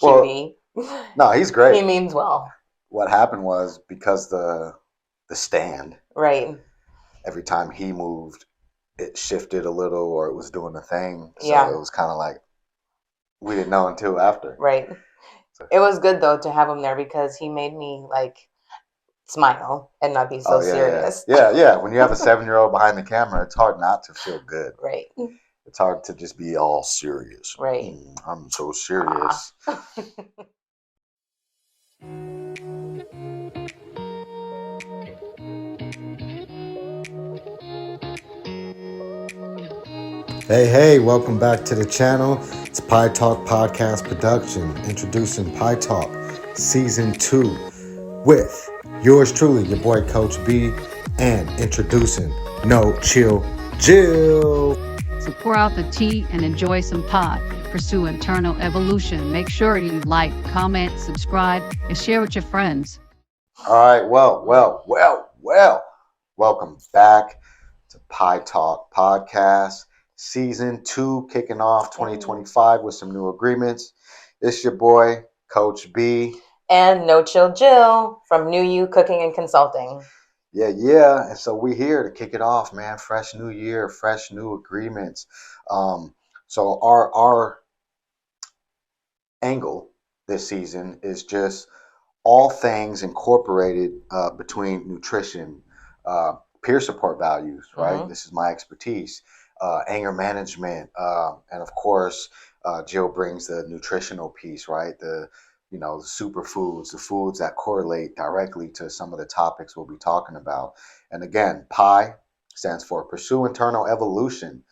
cutie. No, he's great. He means well. What happened was because the stand, right? Every time he moved, it shifted a little or it was doing a thing. So Yeah. it was kind of like we didn't know until after. Right. So, it was good though to have him there because he made me like smile and not be so serious. Yeah. When you have a 7-year-old behind the camera, it's hard not to feel good. Right. It's hard to just be all serious. Right. I'm so serious. Hey, welcome back to the channel. It's Pie Talk Podcast Production, introducing Pie Talk Season 2 with yours truly, your boy Coach B, and introducing No Chill Jill. So pour out the tea and enjoy some pod. Pursue internal evolution. Make sure you like, comment, subscribe, and share with your friends. All right, well. Welcome back to Pie Talk Podcast Season 2, kicking off 2025 with some new agreements. It's your boy, Coach B. And No Chill Jill from New You Cooking and Consulting. Yeah. And so we're here to kick it off, man. Fresh new year, fresh new agreements. So our angle this season is just all things incorporated between nutrition, peer support values, right? Mm-hmm. This is my expertise. Anger management, and of course, Jill brings the nutritional piece, right? The superfoods, the foods that correlate directly to some of the topics we'll be talking about. And again, PIE stands for Pursue Internal Evolution.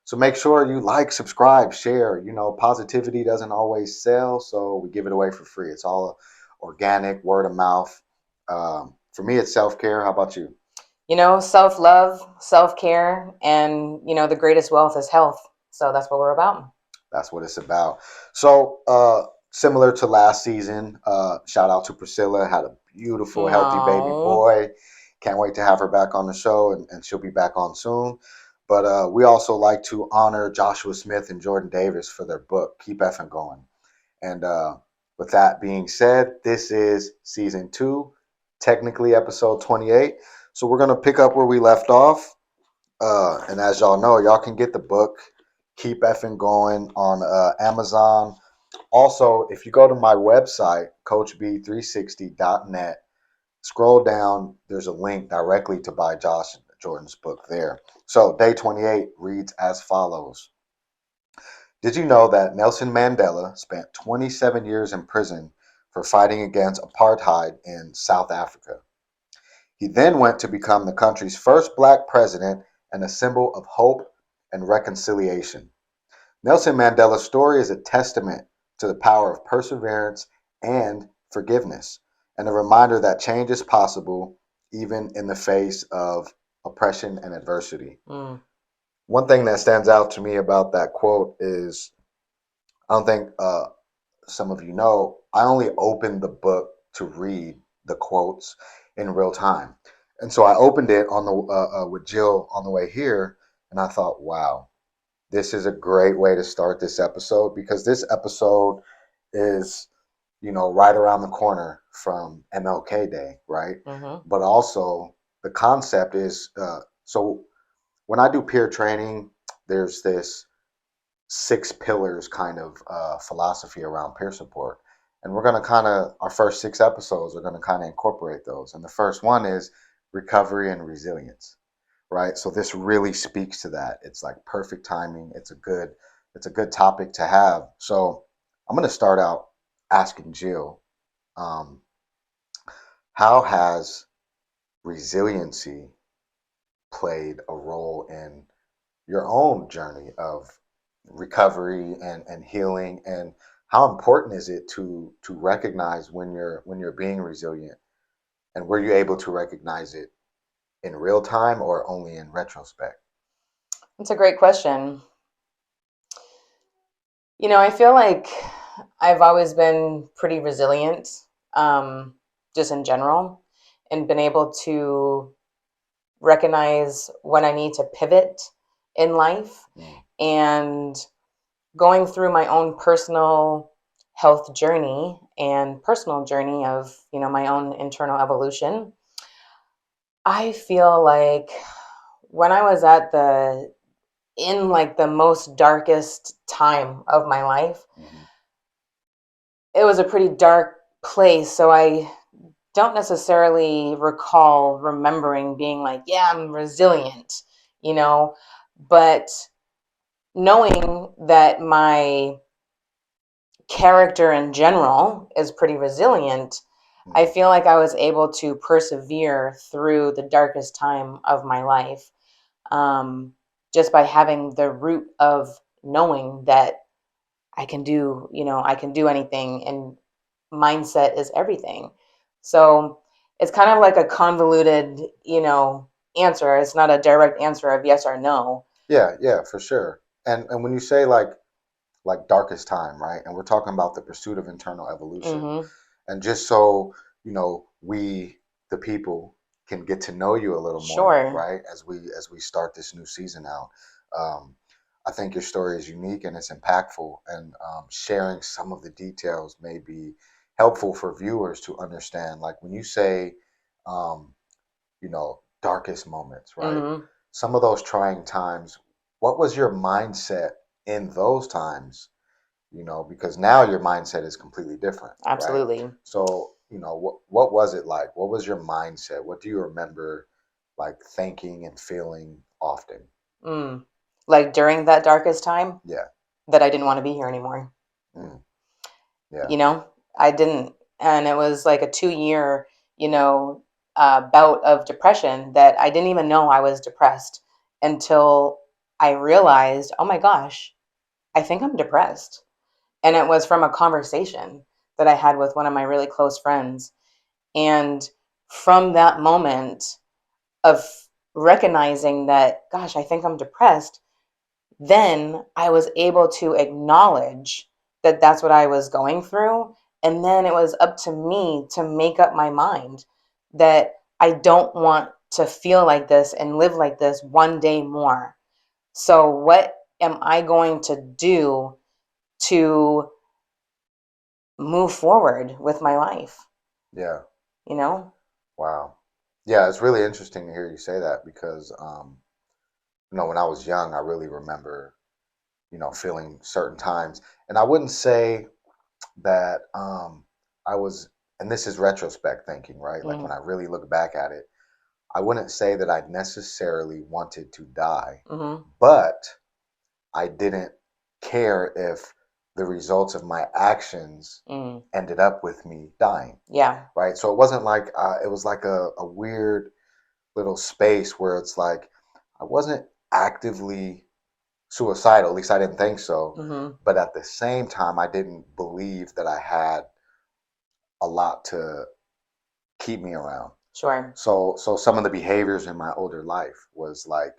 So make sure you like, subscribe, share. Positivity doesn't always sell, so we give it away for free. It's all organic, word of mouth. For me, it's self-care. How about you? Self-love, self-care, and, the greatest wealth is health. So that's what we're about. That's what it's about. So similar to last season, shout out to Priscilla. Had a beautiful, healthy baby boy. Can't wait to have her back on the show, and she'll be back on soon. But we also like to honor Joshua Smith and Jordan Davis for their book, Keep Effing Going. And with that being said, this is Season 2, technically Episode 28. So we're going to pick up where we left off. And as y'all know, y'all can get the book, Keep Effing Going, on Amazon. Also, if you go to my website, coachb360.net, scroll down, there's a link directly to buy Josh Jordan's book there. So day 28 reads as follows. Did you know that Nelson Mandela spent 27 years in prison for fighting against apartheid in South Africa? He then went to become the country's first black president and a symbol of hope and reconciliation. Nelson Mandela's story is a testament to the power of perseverance and forgiveness, and a reminder that change is possible even in the face of oppression and adversity. One thing that stands out to me about that quote is, I don't think some of you know, I only opened the book to read the quotes in real time. And so I opened it on the with Jill on the way here, and I thought, wow, this is a great way to start this episode, because this episode is, right around the corner from MLK Day, right? Mm-hmm. But also the concept is, so when I do peer training, there's this 6 pillars kind of philosophy around peer support. And we're going to our first 6 episodes are going to kind of incorporate those. And the first one is recovery and resilience, right? So this really speaks to that. It's like perfect timing. It's a good topic to have. So I'm going to start out asking Jill, how has resiliency played a role in your own journey of recovery and healing, and how important is it to recognize when you're being resilient, and were you able to recognize it in real time or only in retrospect? That's a great question. I feel like I've always been pretty resilient, just in general, and been able to recognize when I need to pivot in life. And going through my own personal health journey and personal journey of, my own internal evolution, I feel like when I was in like the most darkest time of my life, Hmm. it was a pretty dark place. So I don't necessarily recall remembering being like, yeah, I'm resilient, you know, but knowing that my character in general is pretty resilient, I Hmm. feel like I was able to persevere through the darkest time of my life, um, just by having the root of knowing that I can do anything, and mindset is everything. So it's kind of like a convoluted, answer. It's not a direct answer of yes or no. Yeah, yeah, for sure. And when you say like darkest time, right? And we're talking about the pursuit of internal evolution. Mm-hmm. And just so, we the people can get to know you a little more, Sure. right? As we start this new season out. Um, I think your story is unique and it's impactful, and sharing some of the details may be helpful for viewers to understand. Like when you say, um, darkest moments, right? Mm-hmm. Some of those trying times, what was your mindset in those times? Because now your mindset is completely different, right? Absolutely. So, what was it like? What was your mindset? What do you remember like thinking and feeling often? Mm. Like during that darkest time, Yeah. that I didn't want to be here anymore. Mm, yeah. You know, I didn't. And it was like a 2 year, you know, bout of depression that I didn't even know I was depressed until I realized, oh my gosh, I think I'm depressed. And it was from a conversation that I had with one of my really close friends. And from that moment of recognizing that, gosh, I think I'm depressed, then I was able to acknowledge that that's what I was going through. And then it was up to me to make up my mind that I don't want to feel like this and live like this one day more. So, what am I going to do to move forward with my life? Yeah. You know? Wow. Yeah, it's really interesting to hear you say that because when I was young, I really remember, feeling certain times. And I wouldn't say that I was, and this is retrospect thinking, right? Like when Mm-hmm. I really look back at it, I wouldn't say that I necessarily wanted to die, Mm-hmm. but I didn't care if the results of my actions Mm-hmm. ended up with me dying, Yeah. right? So it wasn't like it was like a weird little space where it's like I wasn't actively suicidal, at least I didn't think so. Mm-hmm. But at the same time, I didn't believe that I had a lot to keep me around. Sure. So some of the behaviors in my older life was like,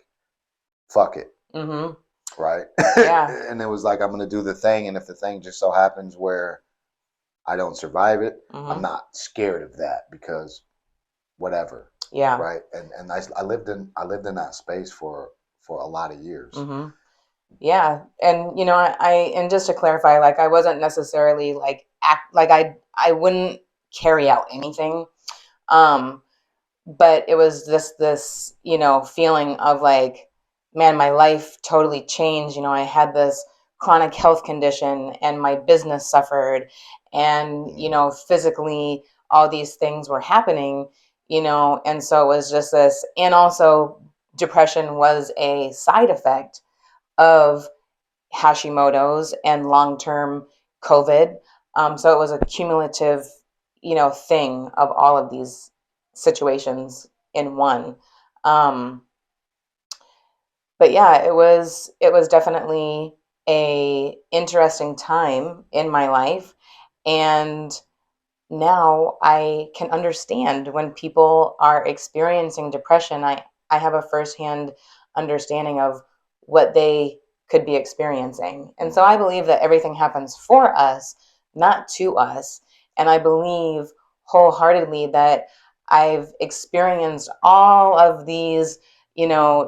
fuck it, Mm-hmm. right? Yeah. And it was like I'm gonna do the thing, and if the thing just so happens where I don't survive it, I'm Mm-hmm. not scared of that because whatever, Yeah. right? And I lived in that space for a lot of years. Mm-hmm. Yeah. And and just to clarify, like I wasn't necessarily like act like I wouldn't carry out anything. Um, but it was just this, feeling of like, man, my life totally changed. I had this chronic health condition and my business suffered, and Mm, physically all these things were happening, and so it was just this. And also depression was a side effect of Hashimoto's and long-term COVID. So it was a cumulative, thing of all of these situations in one. Um, but yeah, it was definitely a interesting time in my life, and now I can understand when people are experiencing depression. I have a firsthand understanding of what they could be experiencing. And so mm, I believe that everything happens for us, not to us. And I believe wholeheartedly that I've experienced all of these,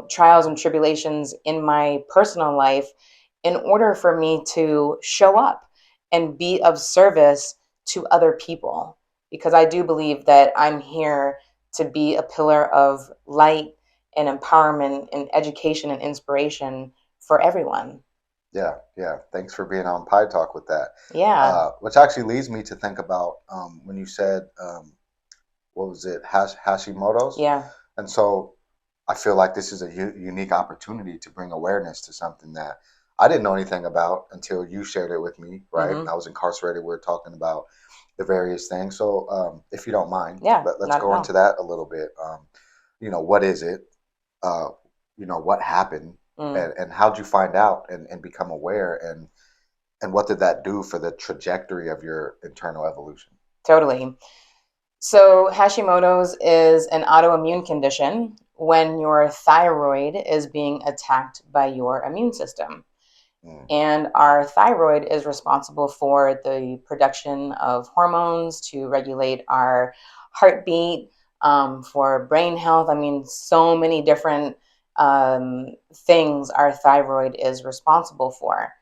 trials and tribulations in my personal life in order for me to show up and be of service to other people, because I do believe that I'm here to be a pillar of light and empowerment and education and inspiration for everyone. Yeah, yeah. Thanks for being on Pie Talk with that. Yeah. Which actually leads me to think about when you said, what was it, Hashimoto's? Yeah. And so I feel like this is a unique opportunity to bring awareness to something that I didn't know anything about until you shared it with me, right? Mm-hmm. I was incarcerated. We were talking about the various things. So if you don't mind, Yeah, let's not at go into all. that a little bit. What is it? Uh, what happened? Mm, And how'd you find out and become aware? And what did that do for the trajectory of your internal evolution? totally. So, Hashimoto's is an autoimmune condition when your thyroid is being attacked by your immune system. Mm, And our thyroid is responsible for the production of hormones to regulate our heartbeat, for brain health. I mean, so many different things our thyroid is responsible for.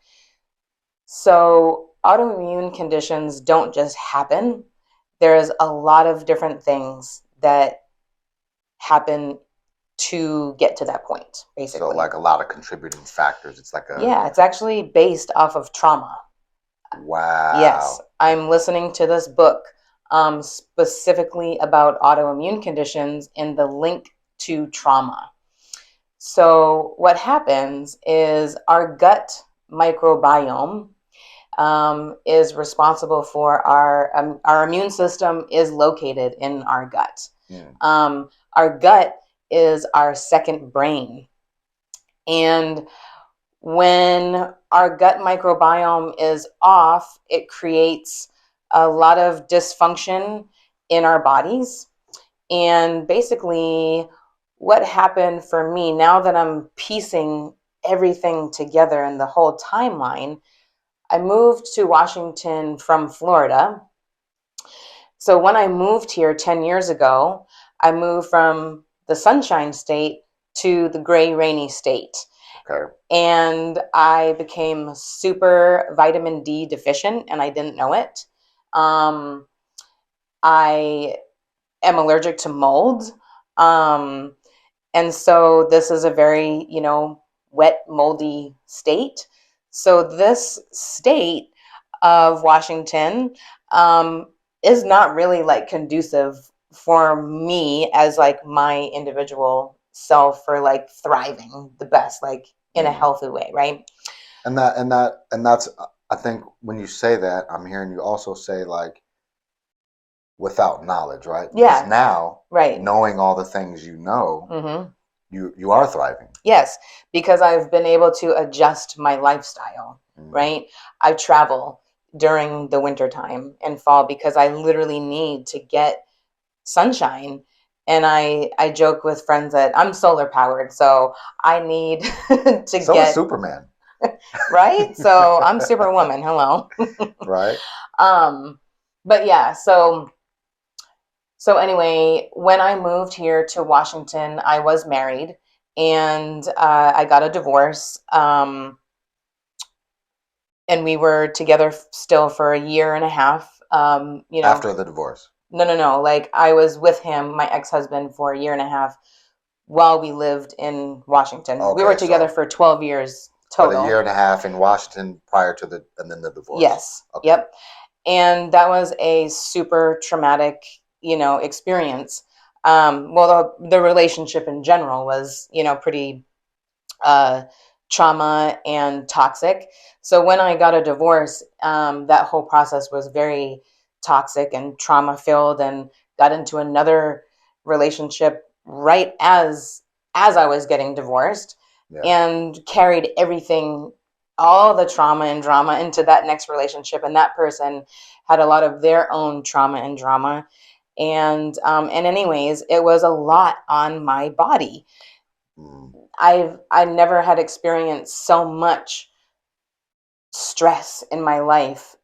So, autoimmune conditions don't just happen. There's a lot of different things that happen to get to that point, so basically. like a lot of contributing factors. It's like a Yeah, it's actually based off of trauma. Yes, wow. I'm listening to this book specifically about autoimmune conditions and the link to trauma. So, what happens is our gut microbiome is responsible for our immune system is located in our gut. Mm, Our gut is our second brain, and when our gut microbiome is off, it creates a lot of dysfunction in our bodies. And basically, what happened for me now that I'm piecing everything together in the whole timeline, I moved to Washington from Florida. So when I moved here 10 years ago, I moved from the Sunshine State to the gray, rainy state. okay. And I became super vitamin D deficient and I didn't know it. Um, I am allergic to mold. Um, and so this is a very, wet, moldy state. So this state of Washington um, is not really like conducive for me as like my individual self for like thriving the best, like in a Mm. healthy way, right? And that's I think when you say that, I'm hearing you also say like without knowledge, right? Because Yeah, now right. knowing all the things you know, Mm-hmm. you are thriving. Yes, because I've been able to adjust my lifestyle, Mm. right? I travel during the winter time and fall because I literally need to get sunshine. And I joke with friends that I'm solar powered, so I need to So is get Superman, right. So I'm Superwoman. Hello. right? um, but yeah, so anyway, when I moved here to Washington, I was married and I got a divorce. And we were together still for a year and a half. After the divorce. No. Like I was with him, my ex-husband, for a year and a half while we lived in Washington. We were Okay, together so for 12 years but a year total. and a half in Washington prior to the and then the divorce. Yes. Okay. Yep. And that was a super traumatic, experience. Well, the relationship in general was, pretty uh, trauma and toxic. So when I got a divorce, that whole process was very toxic and trauma filled, and got into another relationship right as I was getting divorced, Yeah. and carried everything, all the trauma and drama into that next relationship. And that person had a lot of their own trauma and drama. And anyways, it was a lot on my body. Mm. I never had experienced so much stress in my life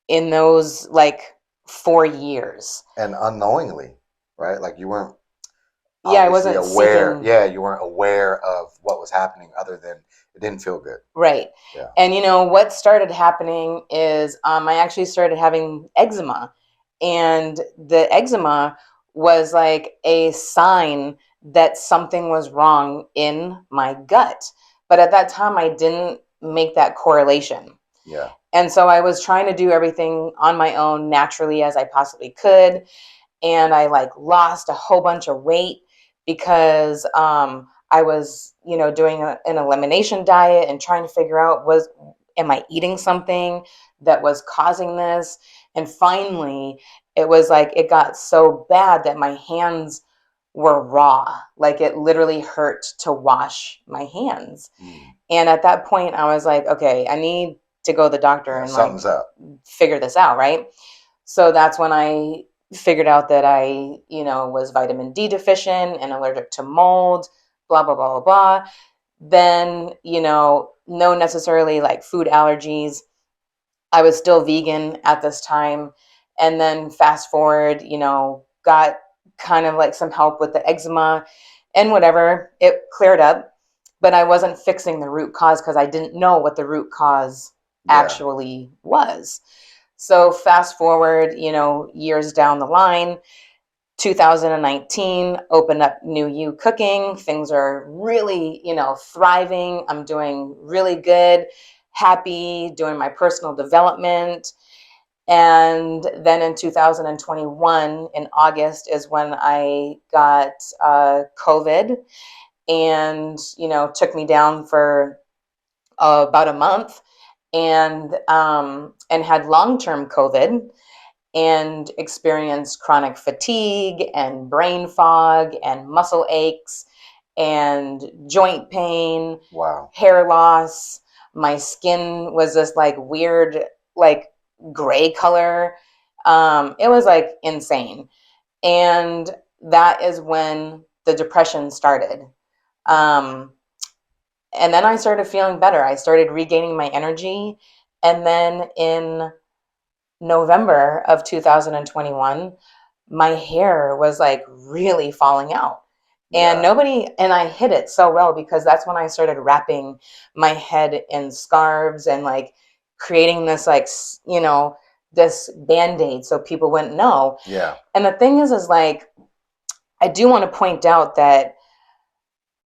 in those like 4 years. And unknowingly, right? Like you weren't Yeah, I obviously wasn't aware. seeking. Yeah, you weren't aware of what was happening other than it didn't feel good. Right. Yeah. And what started happening is I actually started having eczema. And the eczema was like a sign that something was wrong in my gut. But at that time, I didn't make that correlation. Yeah. And so I was trying to do everything on my own naturally as I possibly could. And I like lost a whole bunch of weight because I was, doing an elimination diet and trying to figure out am I eating something that was causing this? And finally, it was like it got so bad that my hands were raw. Like it literally hurt to wash my hands. Mm. And at that point, I was like, okay, I need to go to the doctor Yeah, and like something's up. figure this out, right? So that's when I figured out that I, was vitamin D deficient and allergic to mold, blah, blah, blah, blah, blah. Then, no necessarily like food allergies. I was still vegan at this time. And then fast forward, got kind of like some help with the eczema and whatever. It cleared up, but I wasn't fixing the root cause because I didn't know what the root cause actually was. So fast forward, years down the line, 2019, opened up New You Cooking. Things are really, thriving. I'm doing really good, happy, doing my personal development. And then in 2021, in August, is when I got COVID and, took me down for about a month and had long-term COVID and experienced chronic fatigue and brain fog and muscle aches and joint pain, Wow. hair loss. My skin was this like weird, like gray color. It was like insane. And that is when the depression started. Um, and then I started feeling better. I started regaining my energy. And then in November of 2021, my hair was like really falling out. And Yeah. I hid it so well because that's when I started wrapping my head in scarves and like creating this like, this band-aid so people wouldn't know. Yeah. And the thing is like, I do want to point out that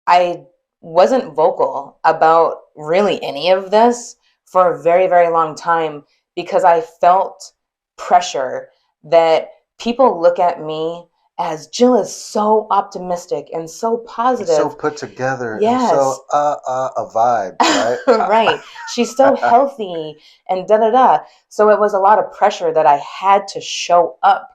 I wasn't vocal about really any of this for a very, very long time because I felt pressure that people look at me as Jill is so optimistic and so And so positive. put together and Yes. so a vibe, right? Right. She's so healthy and da da da. So it was a lot of pressure that I had to show up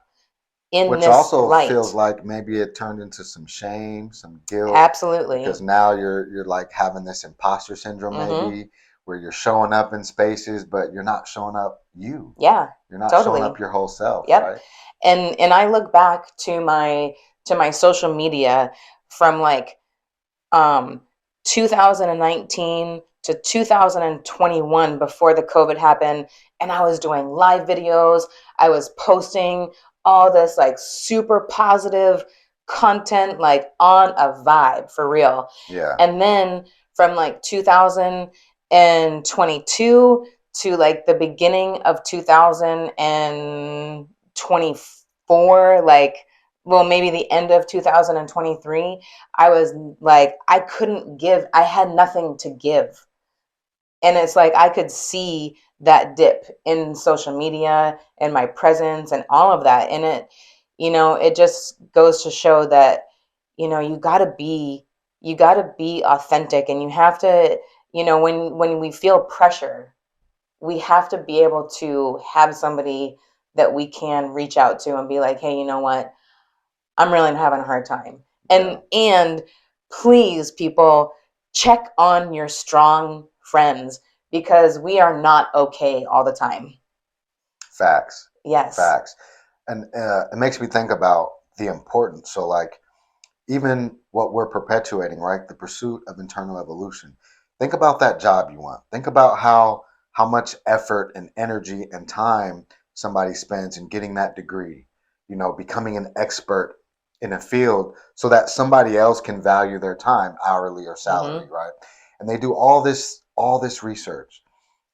in Which this also light. feels like maybe it turned into some shame, some guilt, Absolutely. because now you're like having this imposter syndrome maybe where you're showing up in spaces but you're not showing up you. Yeah. You're not Totally. showing up your whole self, Yep. right? And I look back to my social media from like 2019 to 2021 before the COVID happened, and I was doing live videos. I was posting all this like super positive content, like on a vibe for real. Yeah. And then from like 2022 to like the beginning of 2024, like, well, maybe the end of 2023, I was like, I had nothing to give. And it's like I could see that dip in social media and my presence and all of that. And it just goes to show that, you gotta be authentic, and you have to, when we feel pressure, we have to be able to have somebody that we can reach out to and be like, hey, you know what? I'm really having a hard time. And please, people, check on your strong friends because we are not okay all the time. Facts. Yes. Facts. And it makes me think about the importance. So, like, even what we're perpetuating, right? The pursuit of internal evolution. Think about that job you want. Think about how much effort and energy and time somebody spends in getting that degree, becoming an expert in a field so that somebody else can value their time, hourly or salary, Mm-hmm. right? And they do all this research,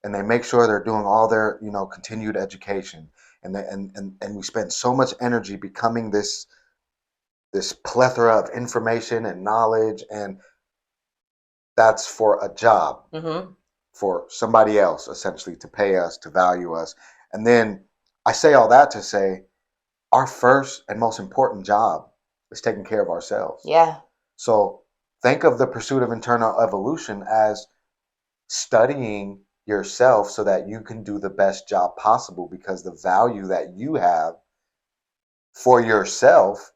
and they make sure they're doing all their continued education, and we spend so much energy becoming this plethora of information and knowledge, and that's for a job, Mm-hmm. for somebody else essentially to pay us, to value us. And then I say all that to say our first and most important job is taking care of ourselves. Yeah. So think of the pursuit of internal evolution as studying yourself so that you can do the best job possible, because the value that you have for yourself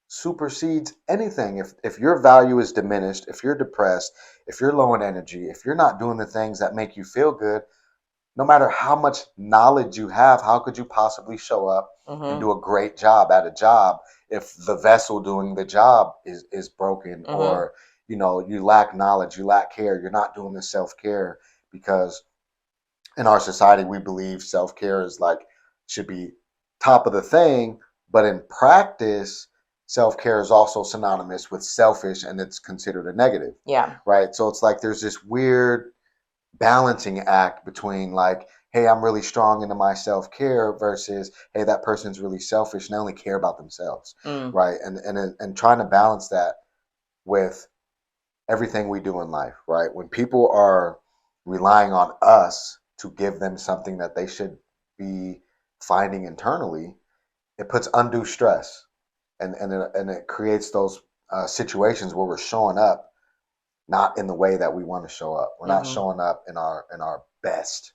supersedes anything. If your value is diminished, if you're depressed, if you're low in energy, if you're not doing the things that make you feel good, no matter how much knowledge you have, how could you possibly show up and Mm-hmm. do a great job at a job if the vessel doing the job is broken, Mm-hmm. or you lack knowledge, you lack care, you're not doing the self-care? Because in our society we believe self-care is like should be top of the thing, but in practice self-care is also synonymous with selfish, and it's considered a negative, Yeah. right? So it's like there's this weird balancing act between like, hey, I'm really strong into my self-care, versus, hey, that person's really selfish and they only care about themselves, Mm. right? And trying to balance that with everything we do in life, right? When people are relying on us to give them something that they should be finding internally, it puts undue stress, and it creates those situations where we're showing up not in the way that we want to show up. We're not Mm-hmm. showing up in our best,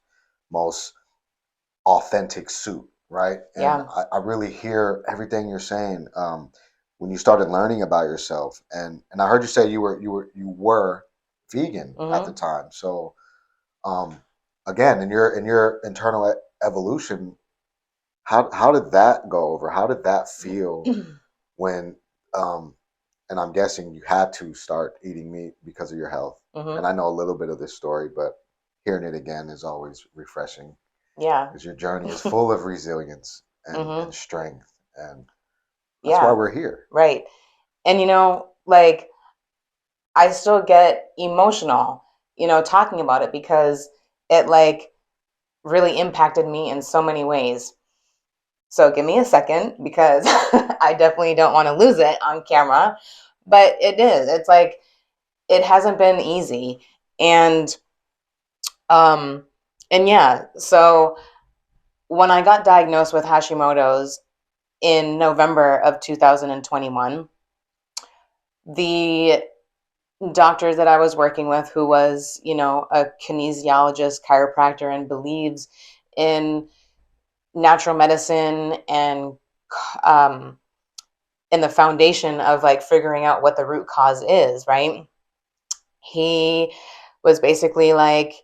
most authentic suit, right? And Yeah. I really hear everything you're saying. When you started learning about yourself, and I heard you say you were vegan at the Mm-hmm. time. So um, again, in your internal evolution, how did that go over? How did that feel when um, and I'm guessing you had to start eating meat because of your health. And Mm-hmm. I know a little bit of this story, but hearing it again is always refreshing, Yeah. because your journey is full of resilience and Mm-hmm. strength, and that's why Yeah. we're here. Right. And like I still get emotional, talking about it because it like really impacted me in so many ways. So give me a second because I definitely don't want to lose it on camera. But it is. It's like it hasn't been easy. And um and yeah, so when I got diagnosed with Hashimoto's in November of 2021, the doctor that I was working with, who was, a kinesiologist, chiropractor, and believes in natural medicine and um, in the foundation of like figuring out what the root cause is, right? He was basically like,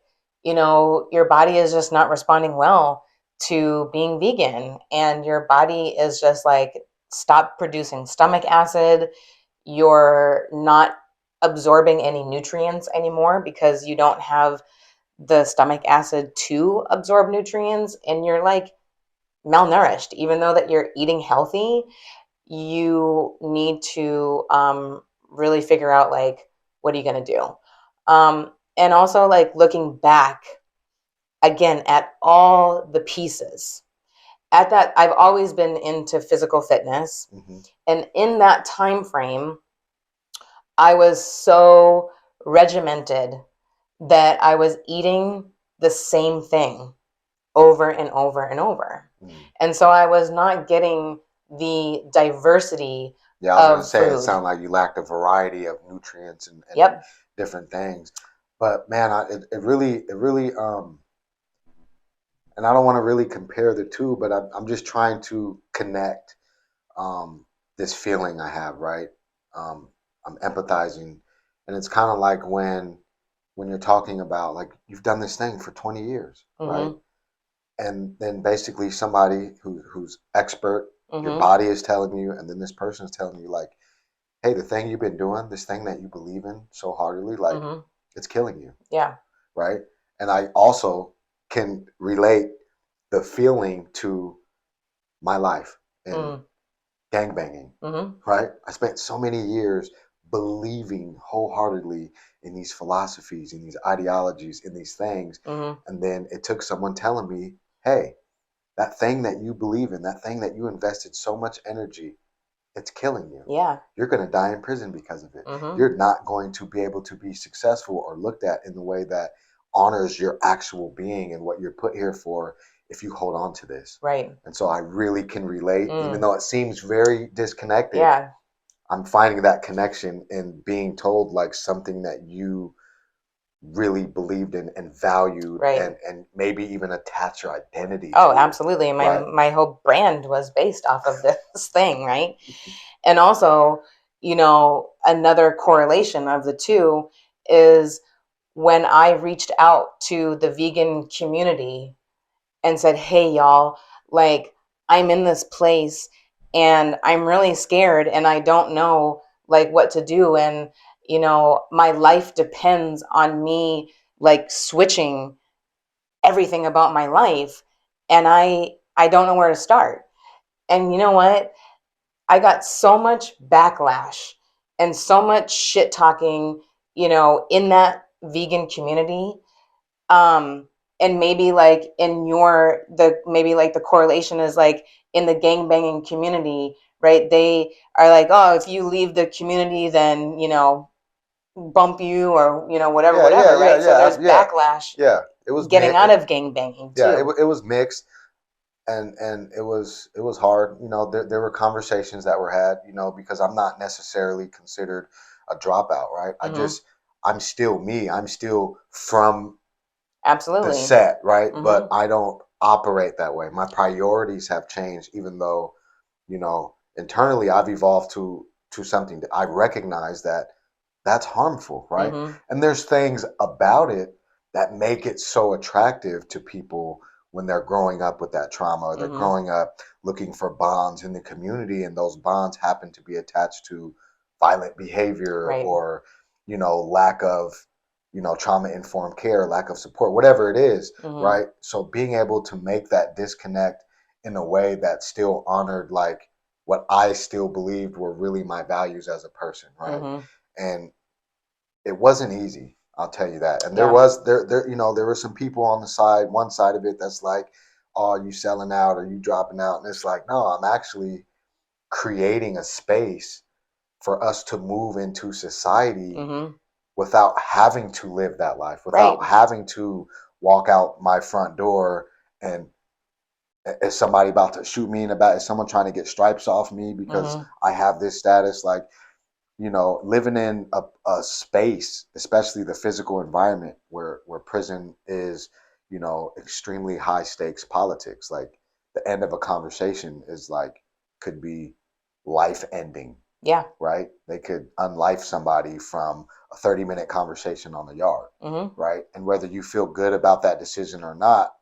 your body is just not responding well to being vegan, and your body is just like, stop producing stomach acid. You're not absorbing any nutrients anymore because you don't have the stomach acid to absorb nutrients, and you're like malnourished. Even though that you're eating healthy, you need to really figure out like, what are you going to do? And also like looking back again at all the pieces at that, I've always been into physical fitness, Hmm. and in that time frame I was so regimented that I was eating the same thing over and over and over. Mm. And so I was not getting the diversity Yeah, I was gonna of say it food. sounded like you lacked a variety of nutrients and Yep. different things. But man, it really and I don't want to really compare the two, but I'm just trying to connect um, this feeling I have, right? I'm empathizing, and it's kind of like when you're talking about like you've done this thing for 20 years, right? Mm-hmm. And then basically somebody who's expert, your Mm-hmm. body is telling you, and then this person is telling you like, hey, the thing you've been doing, this thing that you believe in so heartily, like Mm-hmm. it's killing you, Yeah. right? And I also can relate the feeling to my life and Mm. gangbanging, Mm-hmm. right? I spent so many years believing wholeheartedly in these philosophies, in these ideologies, in these things. Mm-hmm. And then it took someone telling me, hey, that thing that you believe in, that thing that you invested so much energy, it's killing you. Yeah. You're going to die in prison because of it. Mm-hmm. You're not going to be able to be successful or looked at in the way that honors your actual being and what you're put here for if you hold on to this. Right. And so I really can relate, even Mm. though it seems very disconnected. Yeah. I'm finding that connection in being told like something that you really believed in and valued Right. and maybe even attach your identity Oh, to. absolutely. My Right. my whole brand was based off of this thing, right? And also, another correlation of the two is when I reached out to the vegan community and said, "Hey, y'all, like, I'm in this place and I'm really scared and I don't know like what to do. And, my life depends on me like switching everything about my life. And I don't know where to start." And you know what? I got so much backlash and so much shit talking, in that vegan community. And maybe like maybe like the correlation is like in the gang banging community, right? They are like, oh, if you leave the community, then, bump you or, whatever, Yeah, whatever, yeah, yeah, right? So yeah, there's yeah, backlash yeah. It was getting mixed. out of gang banging Yeah, too. it was mixed, and it was hard. There were conversations that were had. Because I'm not necessarily considered a dropout, right? Mm-hmm. I'm still me. I'm still from the Absolutely. set, right? Mm-hmm. But I don't operate that way. My priorities have changed, even though internally I've evolved to something that I recognize that that's harmful, right? Mm-hmm. And there's things about it that make it so attractive to people when they're growing up with that trauma or they're Mm-hmm. growing up looking for bonds in the community and those bonds happen to be attached to violent behavior Right. or lack of trauma informed care, lack of support, whatever it is, Mm-hmm. right? So being able to make that disconnect in a way that still honored like what I still believed were really my values as a person, right? Mm-hmm. And it wasn't easy, I'll tell you that. And there Yeah. was there were some people on the side, one side of it that's like, oh, are you selling out, are you dropping out? And it's like, no, I'm actually creating a space for us to move into society Mm-hmm. without having to live that life, Right. without having to walk out my front door and is somebody about to shoot me in the back? Is someone trying to get stripes off me because Mm-hmm. I have this status? Like, living in a space, especially the physical environment where prison is, extremely high stakes politics. Like the end of a conversation is like could be life ending, Yeah. right? They could unlife somebody from a 30-minute conversation on the yard, Mm-hmm. right? And whether you feel good about that decision or not,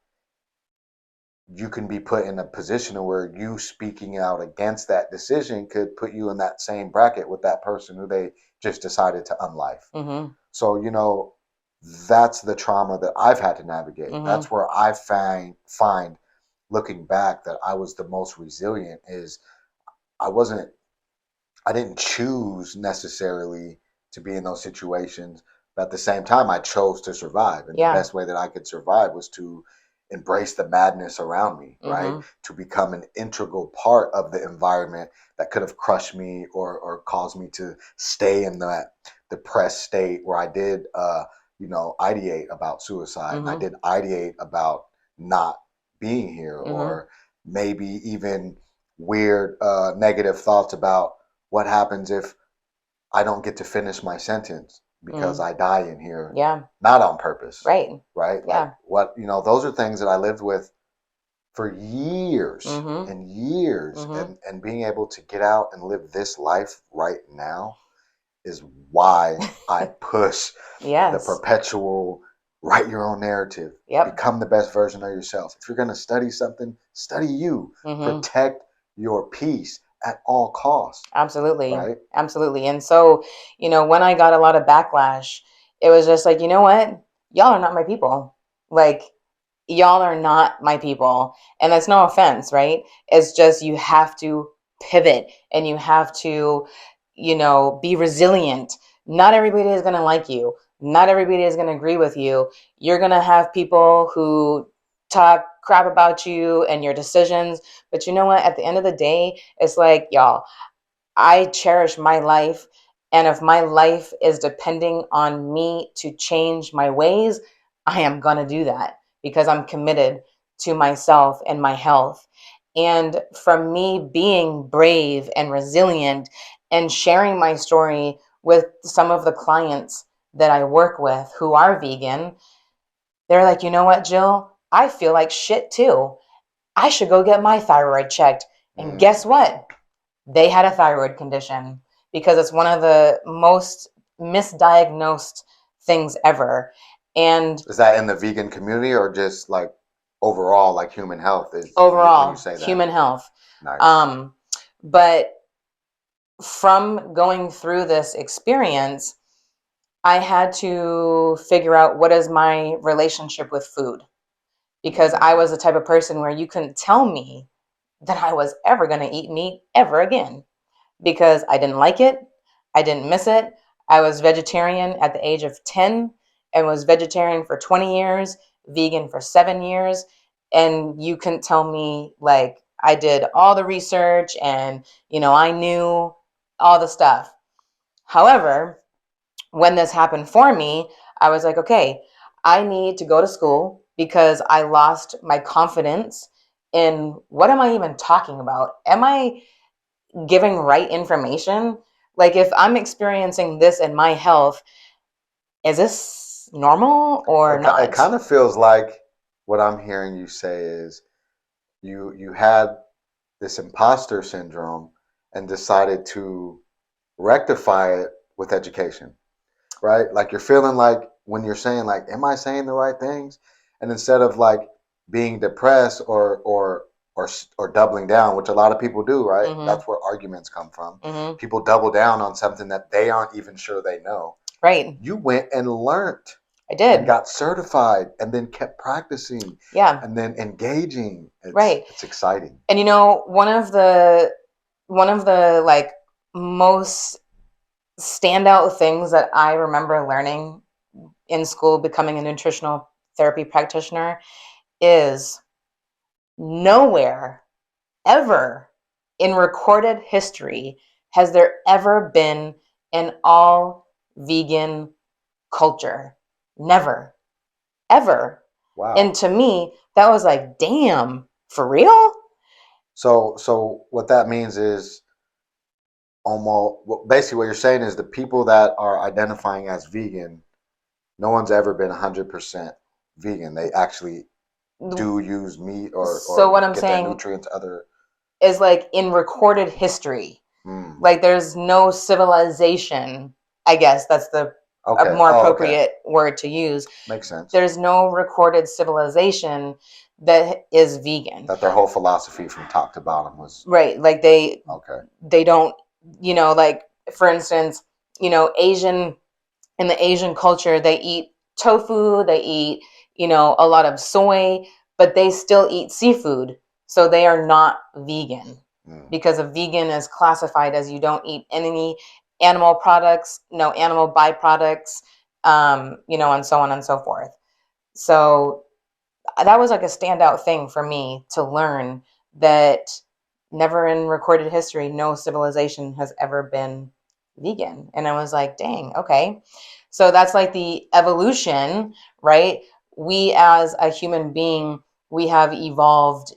you can be put in a position where you speaking out against that decision could put you in that same bracket with that person who they just decided to unlife. Mm-hmm. So, that's the trauma that I've had to navigate. Mm-hmm. That's where I find looking back that I was the most resilient is I wasn't I didn't choose necessarily to be in those situations, but at the same time, I chose to survive. And the Yeah. best way that I could survive was to embrace the madness around me, right? Mm-hmm. To become an integral part of the environment that could have crushed me or caused me to stay in that depressed state where I did, ideate about suicide. And I Mm-hmm. did ideate about not being here Mm-hmm. or maybe even weird negative thoughts about what happens if I don't get to finish my sentence because Mm. I die in here, Yeah. not on purpose, Right. right? Like Yeah. what, those are things that I lived with for years Mm-hmm. and years. Mm-hmm. And being able to get out and live this life right now is why I push the Yes. perpetual write your own narrative, Yep. become the best version of yourself. If you're going to study something, study you, Mm-hmm. protect your peace at all costs, Absolutely. right? Absolutely. And so, when I got a lot of backlash, it was just like, you know what? Y'all are not my people. Like, y'all are not my people. And that's no offense, right? It's just you have to pivot and you have to, be resilient. Not everybody is going to like you. Not everybody is going to agree with you. You're going to have people who talk crap about you and your decisions. But you know what? At the end of the day, it's like, y'all, I cherish my life. And if my life is depending on me to change my ways, I am going to do that because I'm committed to myself and my health. And from me being brave and resilient and sharing my story with some of the clients that I work with who are vegan, they're like, you know what, Jill? I feel like shit too. I should go get my thyroid checked. And guess what? They had a thyroid condition because it's one of the most misdiagnosed things ever. And Is that in the vegan community or just like overall, like human health? Is when you overall, say that? human health. Nice. But from going through this experience, I had to figure out what is my relationship with food, because I was the type of person where you couldn't tell me that I was ever going to eat meat ever again, because I didn't like it. I didn't miss it. I was vegetarian at the age of 10 and was vegetarian for 20 years, vegan for 7 years. And you couldn't tell me, like, I did all the research and, I knew all the stuff. However, when this happened for me, I was like, okay, I need to go to school because I lost my confidence in what am I even talking about? Am I giving right information? Like, if I'm experiencing this in my health, is this normal or It not? kind of feels like what I'm hearing you say is you had this imposter syndrome and decided to rectify it with education, right? Like you're feeling like when you're saying like, am I saying the right things? And instead of like being depressed or doubling down, which a lot of people do, right? That's where arguments come from. People double down on something that they aren't even sure they know. Right. You went and learned. I did. And got certified and then kept practicing. Yeah. And then engaging. Right. It's exciting. And one of the like most standout things that I remember learning in school, becoming a nutritional therapy practitioner, is nowhere ever in recorded history has there ever been an all vegan culture. Never, ever. Wow. And to me, that was like, damn, for real? So what that means is almost basically what you're saying is the people that are identifying as vegan, no one's ever been 100% vegan. They actually do use meat or what I'm get saying their nutrients other is like in recorded history. Like there's no civilization, I guess that's the a more appropriate word to use. Makes sense. There's no recorded civilization that is vegan. That their whole philosophy from top to bottom was right. Like they don't, like for instance, Asian in the Asian culture, they eat tofu, they eat, a lot of soy, but they still eat seafood. So they are not vegan because a vegan is classified as you don't eat any animal products, no animal byproducts, and so on and so forth. So that was like a standout thing for me to learn, that never in recorded history, no civilization has ever been vegan. And I was like, dang, okay. So that's like the evolution, right? We as a human being, we have evolved,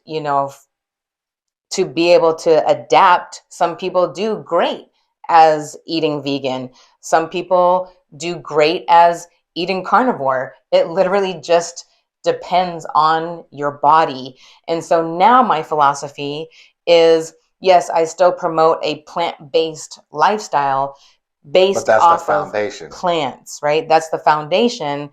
to be able to adapt. Some people do great as eating vegan. Some people do great as eating carnivore. It literally just depends on your body. And so now my philosophy is, yes, I still promote a plant-based lifestyle based off of plants, right? That's the foundation.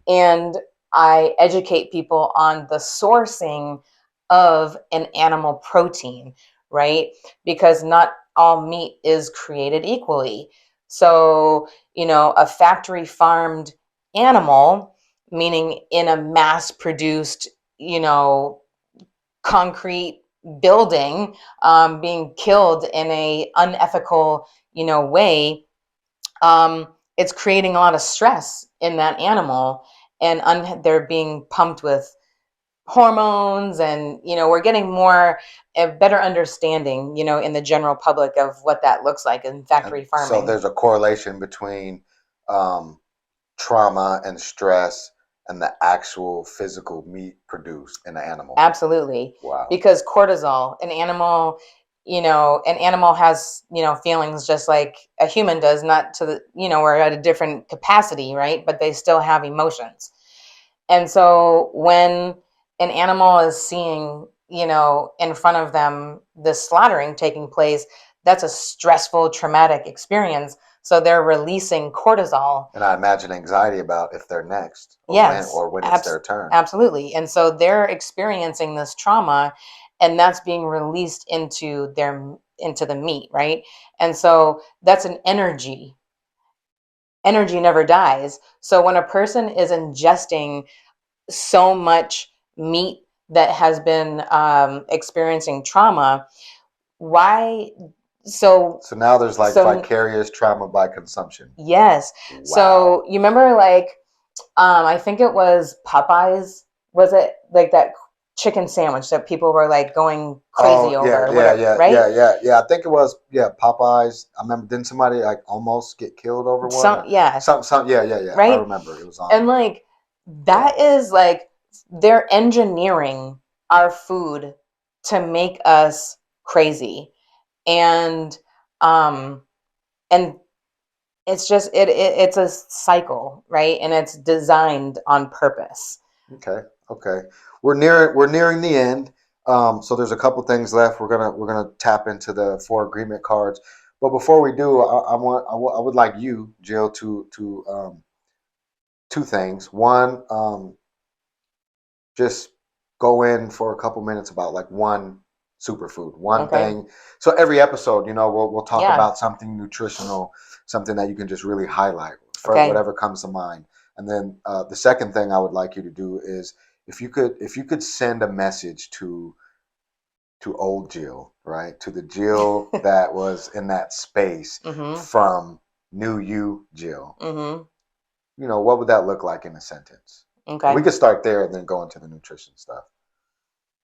And I educate people on the sourcing of an animal protein, right? Because not all meat is created equally. So, a factory farmed animal, meaning in a mass produced, concrete building being killed in a unethical, way, it's creating a lot of stress in that animal, and they're being pumped with hormones, and we're getting a better understanding, in the general public of what that looks like in factory So farming. there's a correlation between um, trauma and stress and the actual physical meat produced in the animal. Absolutely. Wow. Because cortisol, an animal has, feelings just like a human does, not to the, we're at a different capacity, right? But they still have emotions. And so when an animal is seeing, in front of them, this slaughtering taking place, that's a stressful, traumatic experience. So they're releasing cortisol. And I imagine anxiety about if they're next, or Yes, when it's their turn. absolutely. And so they're experiencing this trauma, and that's being released into the meat, right? And so that's an energy. Energy never dies. So when a person is ingesting so much meat that has been experiencing trauma, why? So now there's like vicarious trauma by consumption. Yes. Wow. So you remember, like, I think it was Popeyes. Was it like that chicken sandwich that people were like going crazy over? Right? Yeah. I think it was Popeyes. I remember. Didn't somebody like almost get killed over one? Some. Yeah. Right? I remember it was on. And like that is like they're engineering our food to make us crazy, and and it's just it's a cycle, right? And it's designed on purpose. Okay. We're nearing the end. So there's a couple things left. We're gonna tap into the 4 agreement cards. But before we do, I would like you, Jill, to 2 things. One, just go in for a couple minutes about like one superfood, one thing. So every episode, we'll talk about something nutritional, something that you can just really highlight for whatever comes to mind. And then the second thing I would like you to do is if you could send a message to old Jill, right? To the Jill that was in that space from new you, Jill. What would that look like in a sentence? Okay. We could start there and then go into the nutrition stuff.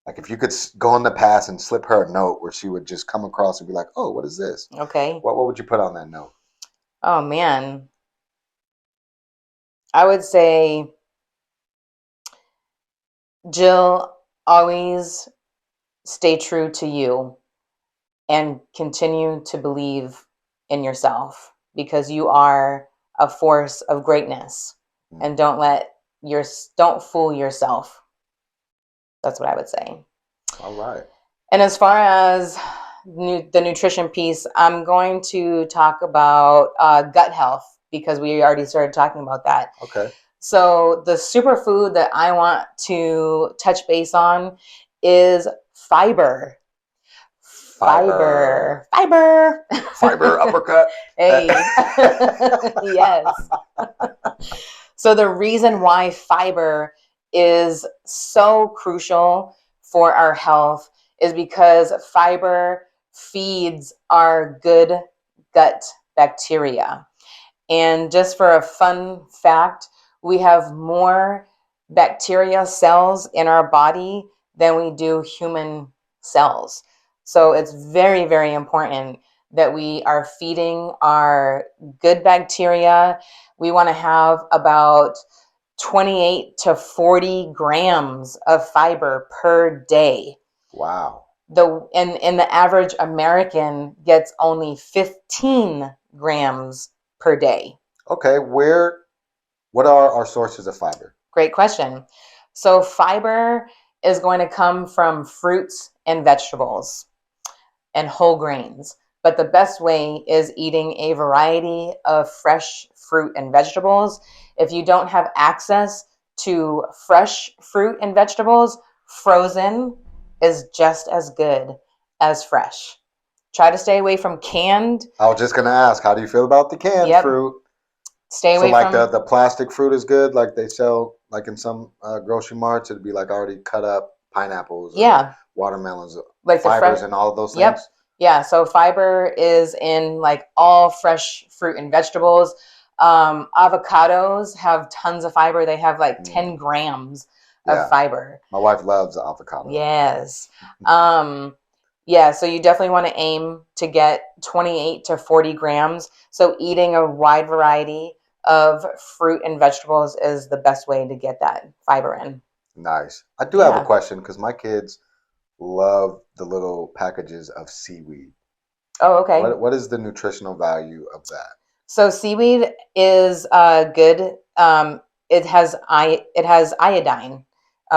Like if you could go in the past and slip her a note where she would just come across and be like, "Oh, what is this?" Okay. What would you put on that note? Oh man. I would say, Jill, always stay true to you and continue to believe in yourself, because you are a force of greatness, and don't fool yourself. That's what I would say. All right. And as far as the nutrition piece, I'm going to talk about gut health, because we already started talking about that. Okay. So the superfood that I want to touch base on is fiber. Fiber uppercut. Hey. Yes. So the reason why fiber is so crucial for our health is because fiber feeds our good gut bacteria. And just for a fun fact, we have more bacteria cells in our body than we do human cells. So it's very, very important that we are feeding our good bacteria. We want to have about 28 to 40 grams of fiber per day. Wow. And the average American gets only 15 grams per day. Okay, what are our sources of fiber? Great question. So fiber is going to come from fruits and vegetables and whole grains. But the best way is eating a variety of fresh fruit and vegetables. If you don't have access to fresh fruit and vegetables, frozen is just as good as fresh. Try to stay away from canned. I was just going to ask, how do you feel about the canned fruit? Stay away from... So like the plastic fruit is good, like they sell like in some grocery marts, it'd be like already cut up pineapples or watermelons. like the fresh. Fibers and all of those Yep. things. Yeah. So fiber is in like all fresh fruit and vegetables. Avocados have tons of fiber. They have like 10 grams of Yeah. fiber. My wife loves avocado. Yes. Yeah, so you definitely want to aim to get 28 to 40 grams. So eating a wide variety of fruit and vegetables is the best way to get that fiber in. Nice. I do have a Yeah. question because my kids love the little packages of seaweed. Oh, okay. What is the nutritional value of that? So seaweed is good. It has iodine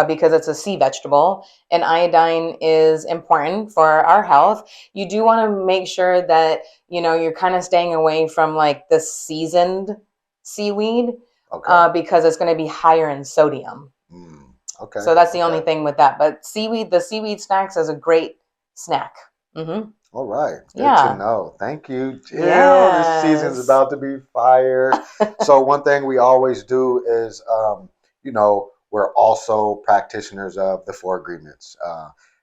because it's a sea vegetable, and iodine is important for our health. You do want to make sure that you're kind of staying away from like the seasoned seaweed Okay. because it's going to be higher in sodium. Okay. So that's the only Okay. thing with that. But the seaweed snacks is a great snack. All right. Good to Yeah. know. Thank you, Jill. This season's Yes. about to be fire. So one thing we always do is, we're also practitioners of the four agreements.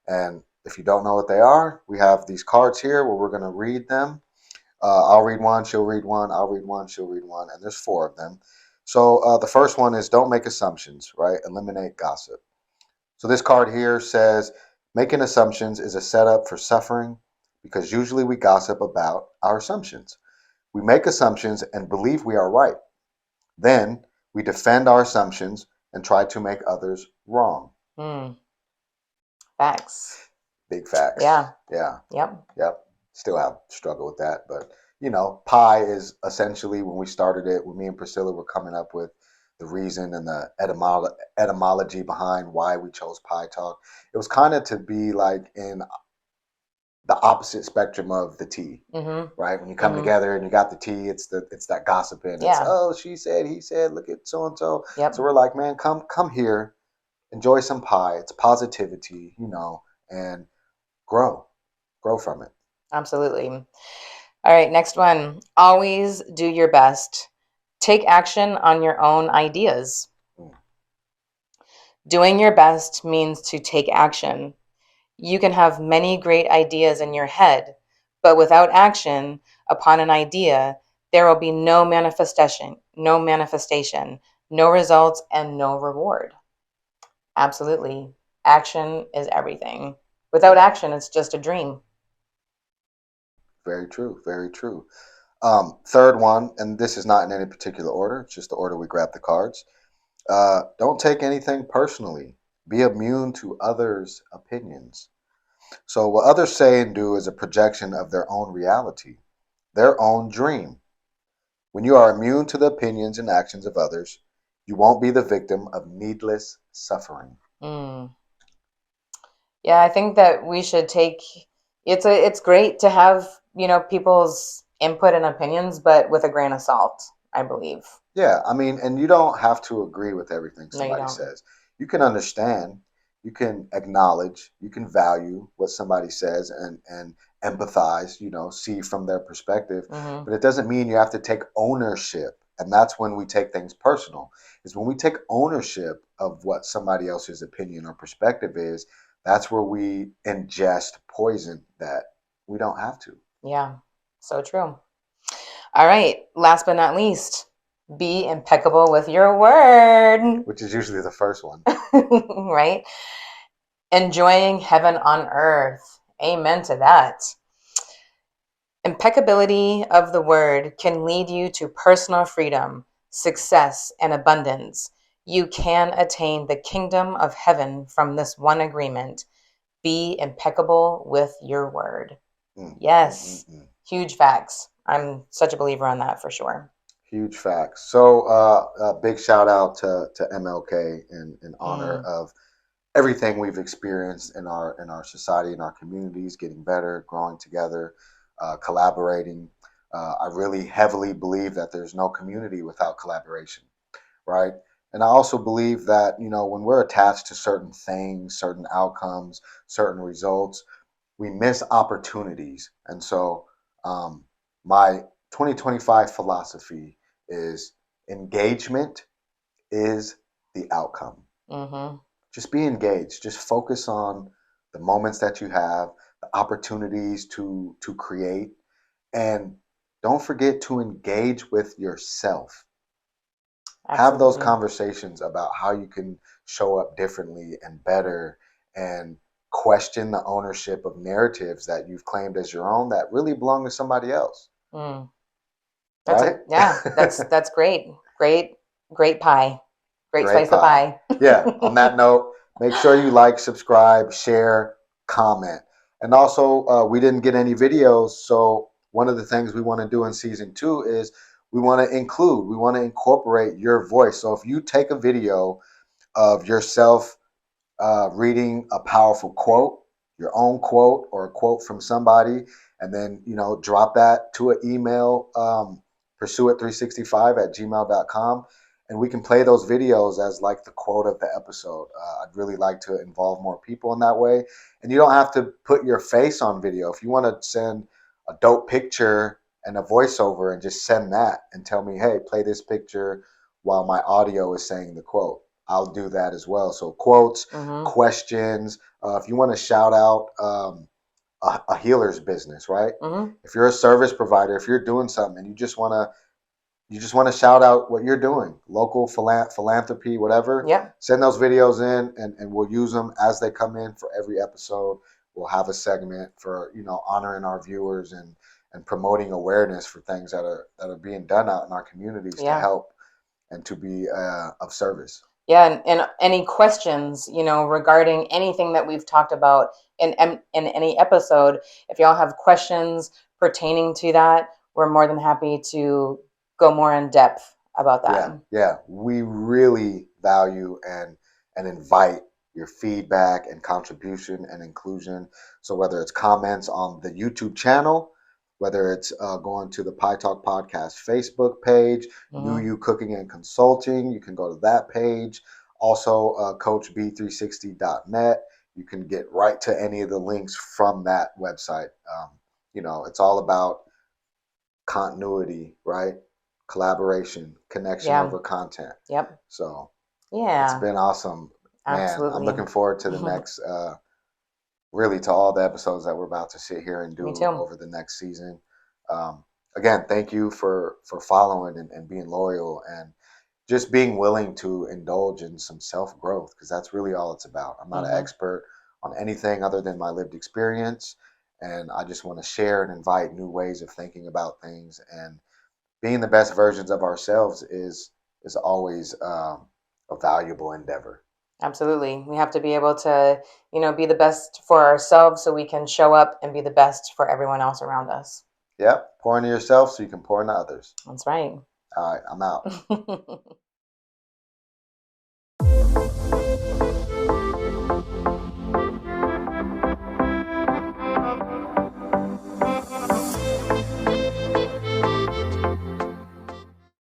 And if you don't know what they are, we have these cards here where we're going to read them. I'll read one, she'll read one, I'll read one, she'll read one, and there's four of them. So the first one is don't make assumptions, right? Eliminate gossip. So this card here says making assumptions is a setup for suffering because usually we gossip about our assumptions. We make assumptions and believe we are right. Then we defend our assumptions and try to make others wrong. Facts. Big facts. Yeah. Yeah. Yep. Yep. Still have struggle with that, but pie is essentially when we started it. When me and Priscilla were coming up with the reason and the etymology behind why we chose pie talk. It was kind of to be like in the opposite spectrum of the tea, right? When you come together and you got the tea, it's that gossiping. Yeah. It's she said, he said, look at so and so. Yep. So we're like, man, come here, enjoy some pie. It's positivity, and grow from it. Absolutely. All right, next one. Always do your best. Take action on your own ideas. Doing your best means to take action. You can have many great ideas in your head, but without action upon an idea, there will be no manifestation, no results, and no reward. Absolutely. Action is everything. Without action, it's just a dream. Very true. Very true. Third one, and this is not in any particular order, it's just the order we grab the cards. Don't take anything personally. Be immune to others' opinions. So, what others say and do is a projection of their own reality, their own dream. When you are immune to the opinions and actions of others, you won't be the victim of needless suffering. Yeah, I think that we should take it's great to have, people's input and opinions, but with a grain of salt, I believe. Yeah, I mean, and you don't have to agree with everything No, you somebody don't. says. You can understand, you can acknowledge, you can value what somebody says and empathize, see from their perspective. But it doesn't mean you have to take ownership. And that's when we take things personal. Is when we take ownership of what somebody else's opinion or perspective is, that's where we ingest poison that we don't have to. Yeah, so true. All right, last but not least, be impeccable with your word. Which is usually the first one. Right? Enjoying heaven on earth. Amen to that. Impeccability of the word can lead you to personal freedom, success, and abundance. You can attain the kingdom of heaven from this one agreement. Be impeccable with your word. Yes. Huge facts. I'm such a believer on that for sure. Huge facts. So, a big shout out to MLK in honor of everything we've experienced in our society, in our communities, getting better, growing together, collaborating. I really heavily believe that there's no community without collaboration, right? And I also believe that when we're attached to certain things, certain outcomes, certain results, we miss opportunities. And so, my 2025 philosophy is engagement is the outcome. Just be engaged. Just focus on the moments that you have, the opportunities to create, and don't forget to engage with yourself. Have those Absolutely. conversations about how you can show up differently and better, and question the ownership of narratives that you've claimed as your own that really belong to somebody else. Mm. Right? That's great. Great pie. Great Great slice of pie. pie. Yeah. On that note, make sure you like, subscribe, share, comment. And also, we didn't get any videos. So, one of the things we want to do in season 2 is we want to incorporate your voice. So, if you take a video of yourself reading a powerful quote, your own quote or a quote from somebody, and then drop that to an email, pursueit365@gmail.com, and we can play those videos as like the quote of the episode. I'd really like to involve more people in that way, and you don't have to put your face on video. If you want to send a dope picture and a voiceover and just send that and tell me, hey, play this picture while my audio is saying the quote, I'll do that as well. So quotes, Mm-hmm. questions. If you want to shout out a healer's business, right? Mm-hmm. If you're a service provider, if you're doing something and you just want to shout out what you're doing, local philanthropy, whatever. Yep. Send those videos in, and we'll use them as they come in for every episode. We'll have a segment for honoring our viewers and promoting awareness for things that are being done out in our communities to Yeah. help and to be of service. Yeah, and any questions, regarding anything that we've talked about in any episode, if y'all have questions pertaining to that, we're more than happy to go more in depth about that. Yeah. We really value and invite your feedback and contribution and inclusion. So whether it's comments on the YouTube channel, whether it's going to the Pie Talk Podcast Facebook page, New Mm-hmm. You Cooking and Consulting, you can go to that page. Also, CoachB360.net. You can get right to any of the links from that website. It's all about continuity, right? Collaboration, connection Yeah. over content. Yep. So it's Yeah. been awesome, man. I'm Absolutely. looking forward to the next, really to all the episodes that we're about to sit here and Me do too. over the next season. Again, thank you for following and being loyal and just being willing to indulge in some self growth, because that's really all it's about. I'm not an expert on anything other than my lived experience, and I just want to share and invite new ways of thinking about things, and being the best versions of ourselves is always a valuable endeavor. Absolutely. We have to be able to, be the best for ourselves so we can show up and be the best for everyone else around us. Yep. Pour into yourself so you can pour into others. That's right. All right. I'm out.